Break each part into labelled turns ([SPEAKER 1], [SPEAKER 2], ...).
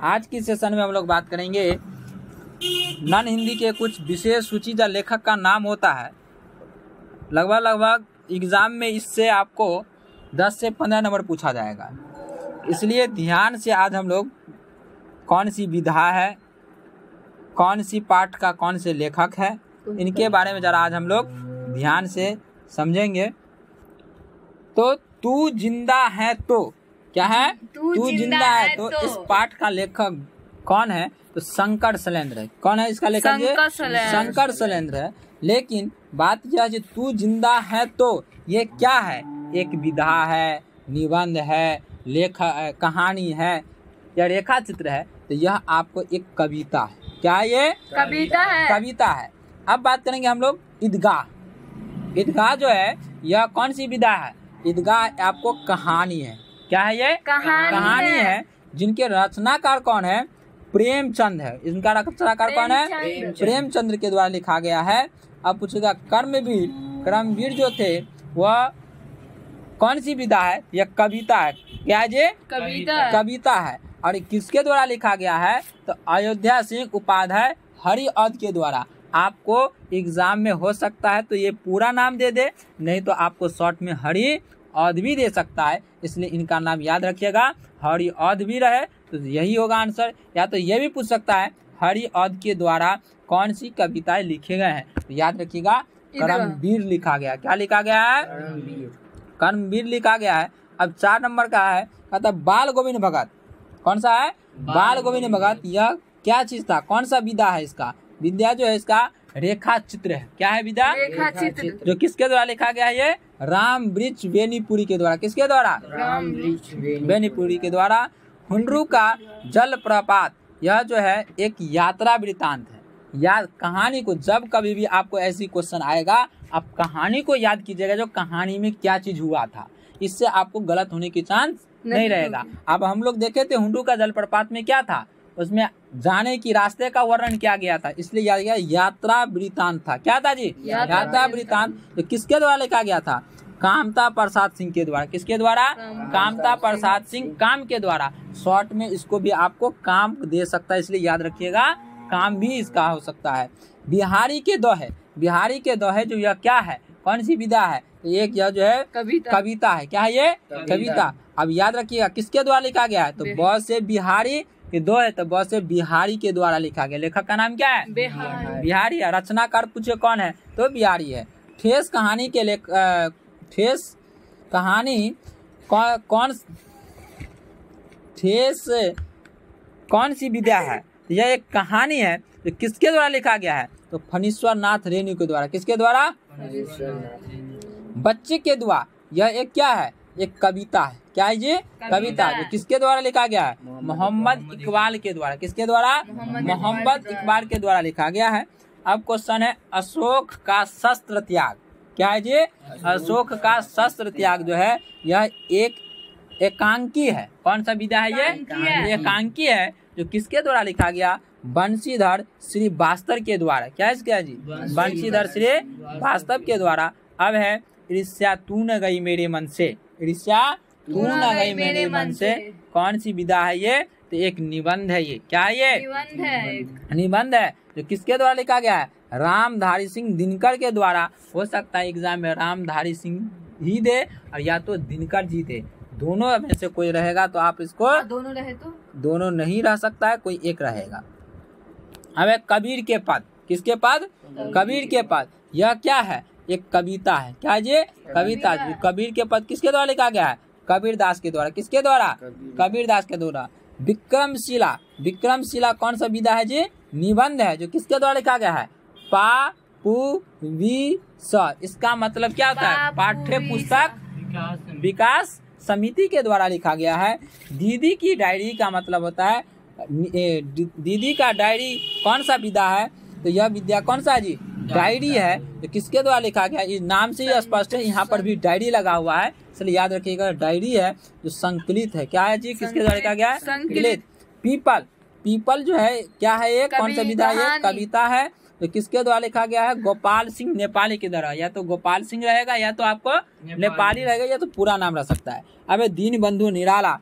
[SPEAKER 1] आज की सेशन में हम लोग बात करेंगे नॉन हिंदी के कुछ विशेष सूचीदार लेखक का नाम होता है। लगभग एग्जाम में इससे आपको 10 से 15 नंबर पूछा जाएगा, इसलिए ध्यान से आज हम लोग कौन सी विधा है, कौन सी पाठ का कौन से लेखक है, इनके बारे में जरा आज हम लोग ध्यान से समझेंगे। तो तू जिंदा है तो क्या है? तू जिंदा है तो इस पाठ का लेखक कौन है? तो शंकर शैलेंद्र है। कौन है इसका लेखक? शंकर शैलेंद्र है। लेकिन बात यह है, तू जिंदा है तो ये क्या है? एक विधा है, निबंध है, कहानी है या रेखा चित्र है। तो यह आपको एक कविता है। क्या ये?
[SPEAKER 2] कविता है।
[SPEAKER 1] कविता है। अब बात करेंगे हम लोग ईदगाह। ईदगाह जो है यह कौन सी विधा है? ईदगाह आपको कहानी है। क्या है ये? कहानी है। जिनके रचनाकार कौन है? प्रेमचंद है। इनका रचनाकार कौन है? प्रेमचंद्र के द्वारा लिखा गया है। अब पूछेगा कर्मवीर जो थे वह कौन सी विधा है? यह कविता है। क्या है ये? कविता है। और किसके द्वारा लिखा गया है? तो अयोध्या सिंह उपाध्याय हरिऔध के द्वारा। आपको एग्जाम में हो सकता है तो ये पूरा नाम दे दे, नहीं तो आपको शॉर्ट में हरिऔध भी दे सकता है, इसलिए इनका नाम याद रखिएगा। हरिऔध भी रहे तो यही होगा आंसर। या तो ये भी पूछ सकता है हरिऔध के द्वारा कौन सी कविताएं लिखे गए हैं, तो याद रखिएगा कर्मवीर लिखा गया। क्या लिखा गया है? कर्मवीर लिखा गया है। अब 4 नंबर का है, मतलब बाल गोविंद भगत। कौन सा है? बाल गोविंद भगत। यह क्या चीज था? कौन सा विधा है? इसका विद्या जो है इसका रेखा चित्र है। क्या है विधा?
[SPEAKER 2] रेखा चित्र।
[SPEAKER 1] जो किसके द्वारा लिखा गया है? ये राम वृक्ष बेनीपुरी के द्वारा। किसके द्वारा?
[SPEAKER 2] राम वृक्ष
[SPEAKER 1] बेनीपुरी के द्वारा। हुंडरू का जल प्रपात, यह जो है एक यात्रा वृतांत है। याद कहानी को, जब कभी भी आपको ऐसी क्वेश्चन आएगा आप कहानी को याद कीजिएगा, जो कहानी में क्या चीज हुआ था, इससे आपको गलत होने की चांस नहीं रहेगा। अब हम लोग देखे थे हुंडरू का जलप्रपात में क्या था, उसमें जाने की रास्ते का वर्णन किया गया था, इसलिए याद गया यात्रा वृतांत था। क्या था जी? यात्रा वृतांत। तो किसके द्वारा लिखा गया था? कामता प्रसाद सिंह के द्वारा। किसके द्वारा? कामता प्रसाद सिंह काम के द्वारा। शॉर्ट में इसको भी आपको काम दे सकता है, इसलिए याद रखिएगा काम भी इसका हो सकता है। बिहारी के दोहे। बिहारी के दोहे जो यह क्या है? कौन सी विधा है? एक यह जो है कविता है। क्या है ये? कविता। अब याद रखिएगा किसके द्वारा लिखा गया है? तो ब से बिहारी के दो है, तो ब से बिहारी के द्वारा लिखा गया। लेखक का नाम क्या है? बिहारी है। रचनाकार पूछे कौन है? तो बिहारी है। ठेस कहानी के ठेस कहानी कौन सी विधा है? यह एक कहानी है। तो किसके द्वारा लिखा गया है? तो फणीश्वर नाथ रेणु के द्वारा। किसके द्वारा? बच्चे के द्वारा। यह एक क्या है? एक कविता है। क्या है ये? कविता। जो किसके द्वारा लिखा गया है? मोहम्मद इकबाल के द्वारा। किसके द्वारा? मोहम्मद इकबाल के द्वारा लिखा गया है। अब क्वेश्चन है अशोक का शस्त्र त्याग। क्या है ये? अशोक का शस्त्र त्याग जो है यह एक एकांकी है। कौन सा विधा है ये? एकांकी है। जो किसके द्वारा लिखा गया? बंशीधर श्रीवास्तव के द्वारा। क्या है इसका जी? बंशीधर श्रीवास्तव के द्वारा। अब है ईर्ष्या तू न गई मेरे मन से। ईर्ष्या तू न गई मेरे मन से कौन सी विधा है ये? तो एक निबंध है ये। क्या है ये? निबंध है। जो किसके द्वारा लिखा गया है? रामधारी सिंह दिनकर के द्वारा। हो सकता है एग्जाम में रामधारी सिंह ही दे और या तो दिनकर जी दे, दोनों में से कोई रहेगा तो आप इसको
[SPEAKER 2] दोनों रहे तो
[SPEAKER 1] दोनों नहीं रह सकता है, कोई एक रहेगा। अब है कबीर के पद। किसके पद? कबीर के पद। यह क्या है? एक कविता है। क्या ये? कविता। कबीर के पद किसके द्वारा लिखा गया है? कबीर दास के द्वारा। किसके द्वारा? कबीर दास के द्वारा। विक्रमशिला। विक्रमशिला कौन सा विधा है जी? निबंध है। जो किसके द्वारा लिखा गया है? पा पु वी स। इसका मतलब क्या होता है? पाठ्य पुस्तक विकास समिति के द्वारा लिखा गया है। दीदी की डायरी का मतलब होता है दीदी का डायरी कौन सा विधा है? तो यह विद्या कौन सा जी? डायरी है। तो किसके द्वारा लिखा गया? इस नाम से ही स्पष्ट है, यहाँ पर भी डायरी लगा हुआ है, इसलिए याद रखिएगा डायरी है जो संकलित है। क्या है जी? किसके द्वारा लिखा गया है? संकलित। पीपल। पीपल जो है क्या है? ये कौन सा विधा है? ये कविता है। तो किसके द्वारा लिखा गया है? गोपाल सिंह नेपाली के द्वारा। या तो गोपाल सिंह रहेगा या तो आपको नेपाली रहेगा या तो पूरा नाम रह सकता है। अब दीन बंधु निराला,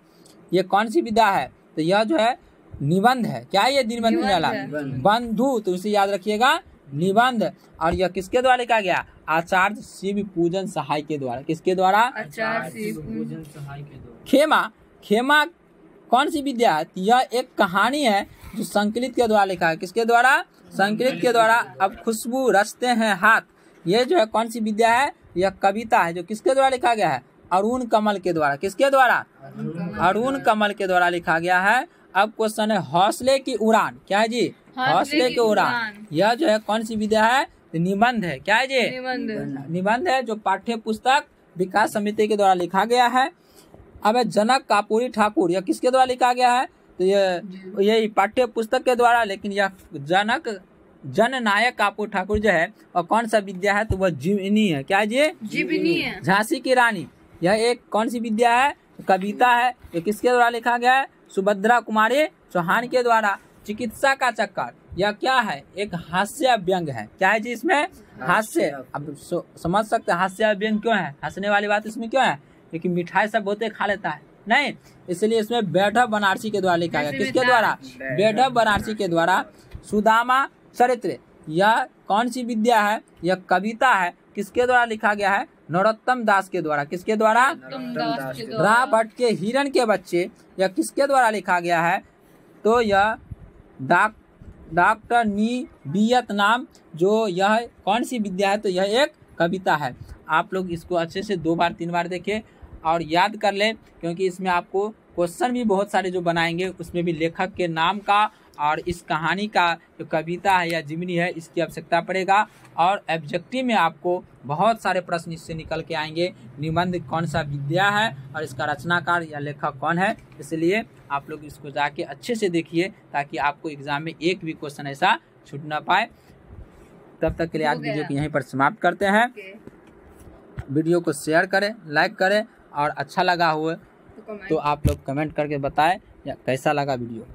[SPEAKER 1] ये कौन सी विधा है? तो यह जो है निबंध है। क्या है ये निबंध वाला? बंधु, तो इसे याद रखिएगा निबंध। और यह किसके द्वारा लिखा गया? आचार्य शिव पूजन सहाय के द्वारा। किसके द्वारा?
[SPEAKER 2] आचार्य शिव पूजन
[SPEAKER 3] सहाय के द्वारा।
[SPEAKER 1] खेमा, खेमा कौन सी विद्या है? यह एक कहानी है जो संकलित के द्वारा लिखा है। किसके द्वारा? संकलित के द्वारा। अब खुशबू रचते हैं हाथ, ये जो है कौन सी विद्या है? यह कविता है जो किसके द्वारा लिखा गया है? अरुण कमल के द्वारा। किसके द्वारा? अरुण कमल के द्वारा लिखा गया है। अब क्वेश्चन है हौसले की उड़ान। क्या है जी? हौसले की उड़ान। यह जो है कौन सी विद्या है? निबंध है। क्या है जी?
[SPEAKER 2] निबंध।
[SPEAKER 1] निबंध है जो पाठ्य पुस्तक विकास समिति के द्वारा लिखा गया है। अब है जनक कापूरी ठाकुर, यह किसके द्वारा लिखा गया है? तो ये पाठ्य पुस्तक के द्वारा, लेकिन यह जनक जननायक कापूर ठाकुर जो है और कौन सा विद्या है? तो वह जीवनी है। क्या है जी?
[SPEAKER 2] जीवनी है।
[SPEAKER 1] झांसी की रानी, यह एक कौन सी विद्या है? कविता है। ये किसके द्वारा लिखा गया है? सुभद्रा कुमारी चौहान के द्वारा। चिकित्सा का चक्कर, यह क्या है? एक हास्य व्यंग है। क्या है जी इसमें? हास्य। अब समझ सकते हैं हास्य व्यंग क्यों है, हंसने वाली बात इसमें क्यों है? क्योंकि मिठाई सब बहुते खा लेता है नहीं, इसलिए इसमें वैभव बनारसी के द्वारा लिखा गया। किसके द्वारा? वैभव बनारसी के द्वारा। सुदामा चरित्र, यह कौन सी विद्या है? यह कविता है। किसके द्वारा लिखा गया है? नरोत्तम दास के द्वारा। किसके द्वारा? रा भट्ट के हिरण के बच्चे, यह किसके द्वारा लिखा गया है? तो यह डॉक्टर नी वियतनाम, जो यह कौन सी विद्या है? तो यह एक कविता है। आप लोग इसको अच्छे से 2 बार 3 बार देखें और याद कर लें, क्योंकि इसमें आपको क्वेश्चन भी बहुत सारे जो बनाएंगे उसमें भी लेखक के नाम का और इस कहानी का जो कविता है या जीवनी है इसकी आवश्यकता पड़ेगा। और ऑब्जेक्टिव में आपको बहुत सारे प्रश्न इससे निकल के आएंगे। निबंध कौन सा विद्या है और इसका रचनाकार या लेखक कौन है, इसलिए आप लोग इसको जाके अच्छे से देखिए ताकि आपको एग्जाम में एक भी क्वेश्चन ऐसा छूट ना पाए। तब तक के लिए आज वीडियो को यहीं पर समाप्त करते हैं। वीडियो को शेयर करें, लाइक करें और अच्छा लगा हुआ तो आप लोग कमेंट करके बताएं या कैसा लगा वीडियो।